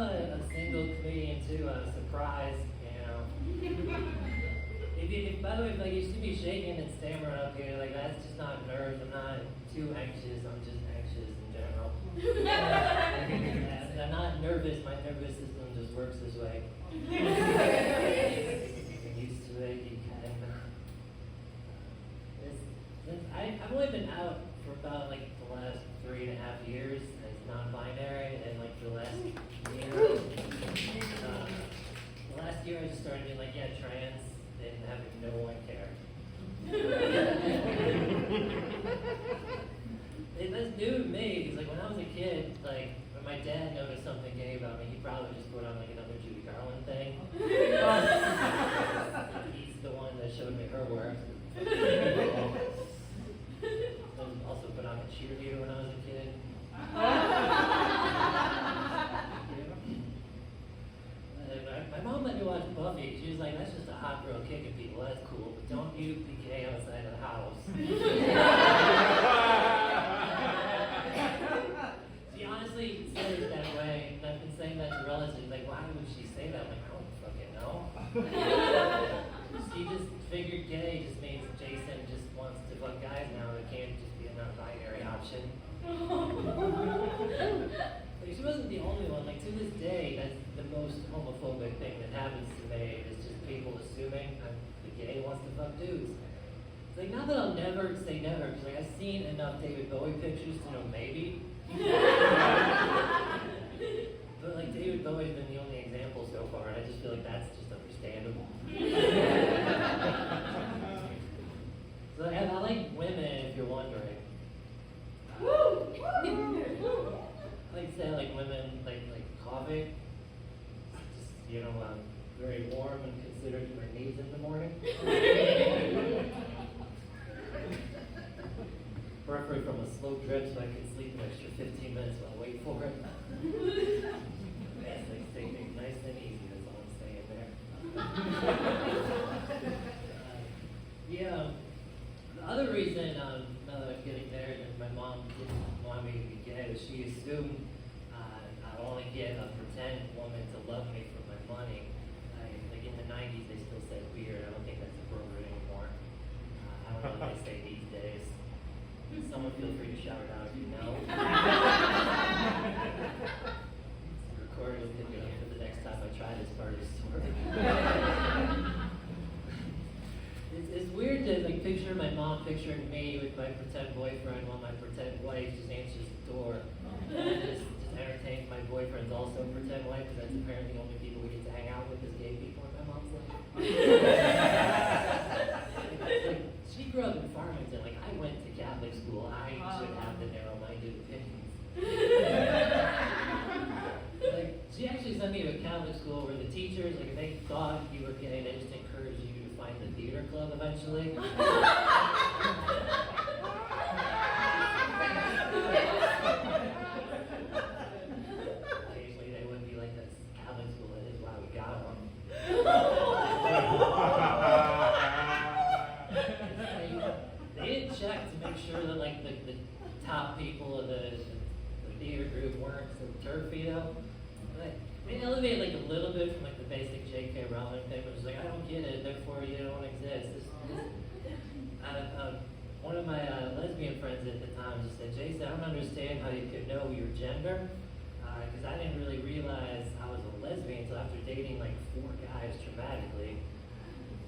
a single comedian too. I was surprised, you know. By the way, like you see me shaking and stammering up here, like that's just not nerves. I'm not too anxious. I'm just anxious in general. I'm not nervous. My nervous system just works this way. Get used to it. You kind of. I've only been out for about like the last 3.5 years as non-binary, and like the last year, the last year I just started being like, yeah, trans, and having no one care. That's new to me, because like when I was a kid, like when my dad noticed something gay about me, he probably just put on like another Judy Garland thing. He's the one that showed me her work. Also put on a cheerleader when I was a kid. My mom let me watch Buffy. She was like, that's just a hot girl kicking people. That's cool. But don't you be gay outside of the house. She honestly said it that way. And I've been saying that to relatives. Like, why would she say that? I'm like, I don't fucking know. She just figured gay just means Jason just wants to fuck guys now. It can't just be a non-binary option. Like, she wasn't the only one. Like, to this day, that's the most homophobic thing that happens to me is just people assuming I'm the gay wants to fuck dudes. It's like, not that I'll never say never, because like, I've seen enough David Bowie pictures to know maybe. But like, David Bowie's been the only example so far, and I just feel like that's just understandable. So I like women, if you're wondering. I like to say like women like coffee. Just, you know, very warm and considerate to my needs in the morning. Preferably from a slow drip so I can sleep an extra 15 minutes while I wait for it. Yes, like stay nice and easy, that's all I'm saying there. Yeah. The other reason now that I'm getting married and my mom didn't want me to be gay was she assumed I'd only get a pretend woman to love me for my money. Like in the 90s they still said weird. I don't think that's appropriate anymore. I don't know what they say these days. Someone feel free to shout it out if you know. The recording will pick it up for the next time I try this part of the story. It's weird to like picture my mom picturing me with my pretend boyfriend while my pretend wife just answers the door. And just entertains my boyfriend's also pretend wife, because that's apparently the only people we get to hang out with as gay people in my mom's life. Like, she grew up in Farmington. Like, I went to Catholic school. I should have the narrow-minded opinions. Like, she actually sent me to a Catholic school where the teachers, like, if they thought you were gay, they just encouraged you to find the theater club eventually. Occasionally they would be like, that's Catholic school, that is why we got them. They didn't check to make sure that like the top people of the theater group weren't some turfy though. Like, they elevated like a little bit from like the basic J.K. Rowling thing, which is like, I don't get it, therefore you don't exist. One of my lesbian friends at the time just said, Jason, I don't understand how you could know your gender, because I didn't really realize I was a lesbian until after dating like 4 guys traumatically.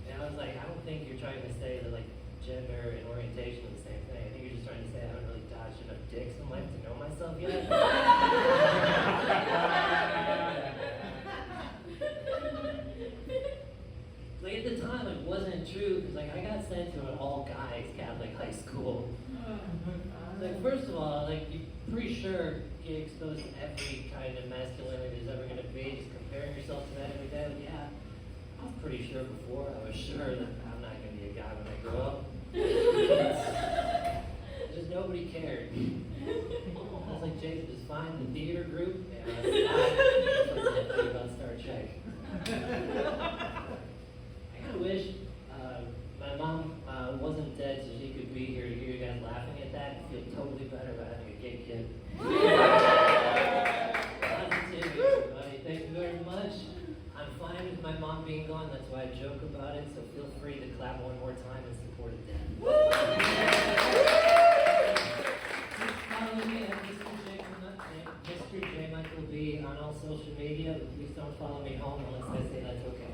And I was like, I don't think you're trying to say that like gender and orientation are the same thing. I think you're just trying to say I haven't really dodged enough dicks in life to know myself yet. Like at the time, it wasn't true because like I got sent to an all-guys Catholic high school. Like first of all, like you're pretty sure get exposed to every kind of masculinity there's ever going to be. Just comparing yourself to that every day. Like, yeah, I was pretty sure before. I was sure that I'm not going to be a guy when I grow up. Just nobody cared. I was like, Jason, just find the theater group and stop about Star Trek. I wish my mom wasn't dead so she could be here to hear you guys laughing at that and feel totally better about having a gay kid. Positivity, everybody. very much. I'm fine with my mom being gone, that's why I joke about it, so feel free to clap one more time in support of Dad. Please follow me at Mr. J. Michael B on all social media, but please don't follow me home unless I say that's okay.